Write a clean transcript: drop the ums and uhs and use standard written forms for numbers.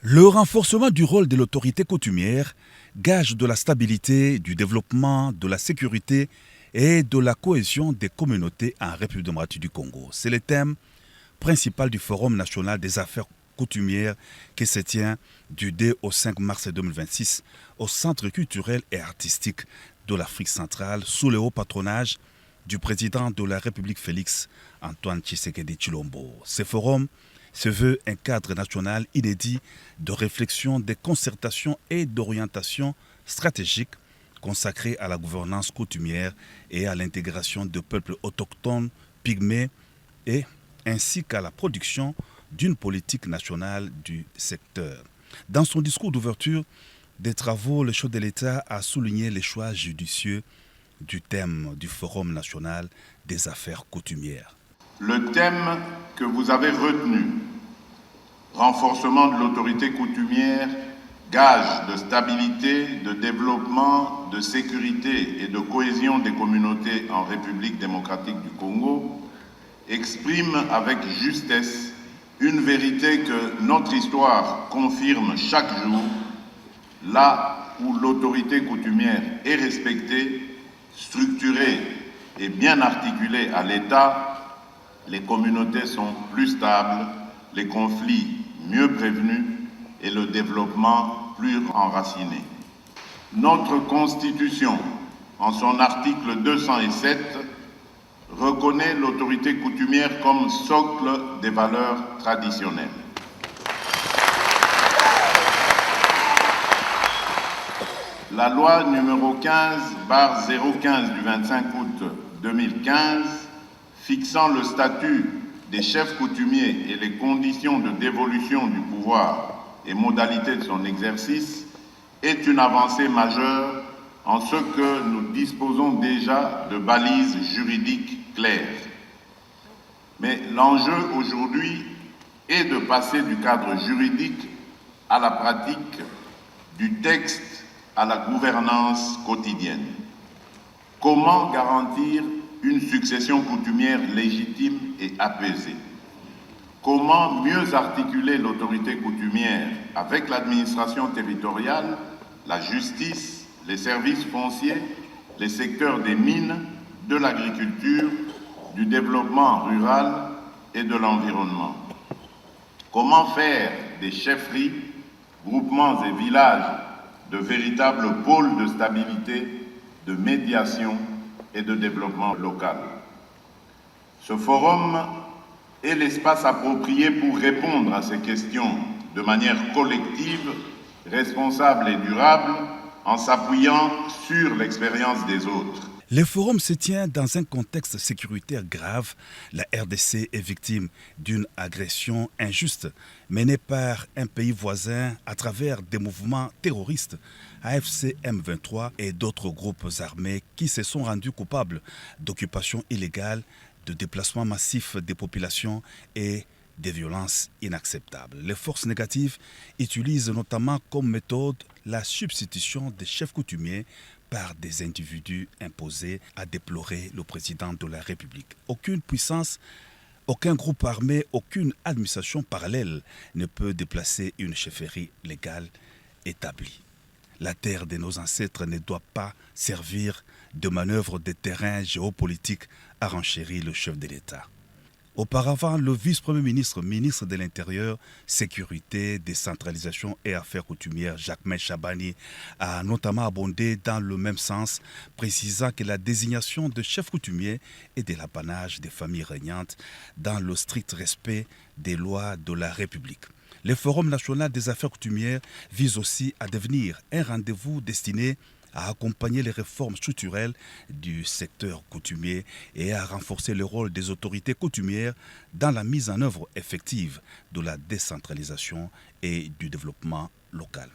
Le renforcement du rôle de l'autorité coutumière, gage de la stabilité, du développement, de la sécurité et de la cohésion des communautés en République démocratique du Congo. C'est le thème principal du Forum national des affaires coutumières qui se tient du 2 au 5 mars 2026 au Centre culturel et artistique de l'Afrique centrale sous le haut patronage du président de la République Félix Antoine Tshisekedi Tshilombo. Ce forum se veut un cadre national inédit de réflexion, de concertation et d'orientation stratégique consacré à la gouvernance coutumière et à l'intégration de peuples autochtones, pygmées et ainsi qu'à la production d'une politique nationale du secteur. Dans son discours d'ouverture des travaux, le chef de l'État a souligné les choix judicieux du thème du Forum national des affaires coutumières. Le thème que vous avez retenu, renforcement de l'autorité coutumière, gage de stabilité, de développement, de sécurité et de cohésion des communautés en République démocratique du Congo, exprime avec justesse une vérité que notre histoire confirme chaque jour. Là où l'autorité coutumière est respectée, structurée et bien articulée à l'État, les communautés sont plus stables, les conflits mieux prévenus et le développement plus enraciné. Notre Constitution, en son article 207, reconnaît l'autorité coutumière comme socle des valeurs traditionnelles. La loi numéro 15/015 du 25 août 2015 fixant le statut des chefs coutumiers et les conditions de dévolution du pouvoir et modalités de son exercice est une avancée majeure en ce que nous disposons déjà de balises juridiques claires. Mais l'enjeu aujourd'hui est de passer du cadre juridique à la pratique, du texte à la gouvernance quotidienne. Comment garantir une succession coutumière légitime et apaisée? Comment mieux articuler l'autorité coutumière avec l'administration territoriale, la justice, les services fonciers, les secteurs des mines, de l'agriculture, du développement rural et de l'environnement? Comment faire des chefferies, groupements et villages de véritables pôles de stabilité, de médiation et de développement local? Ce forum est l'espace approprié pour répondre à ces questions de manière collective, responsable et durable, en s'appuyant sur l'expérience des autres. Le forum se tient dans un contexte sécuritaire grave. La RDC est victime d'une agression injuste menée par un pays voisin à travers des mouvements terroristes, AFC M23 et d'autres groupes armés qui se sont rendus coupables d'occupation illégale, de déplacement massif des populations et des violences inacceptables. Les forces négatives utilisent notamment comme méthode la substitution des chefs coutumiers par des individus imposés, a déploré le président de la République. Aucune puissance, aucun groupe armé, aucune administration parallèle ne peut déplacer une chefferie légale établie. La terre de nos ancêtres ne doit pas servir de manœuvre de terrain géopolitique, a renchéri le chef de l'État. Auparavant, le vice-premier ministre, ministre de l'Intérieur, Sécurité, Décentralisation et Affaires coutumières, Jacquemain Chabani, a notamment abondé dans le même sens, précisant que la désignation de chefs coutumiers est de l'apanage des familles régnantes dans le strict respect des lois de la République. Le Forum national des affaires coutumières vise aussi à devenir un rendez-vous destiné à accompagner les réformes structurelles du secteur coutumier et à renforcer le rôle des autorités coutumières dans la mise en œuvre effective de la décentralisation et du développement local.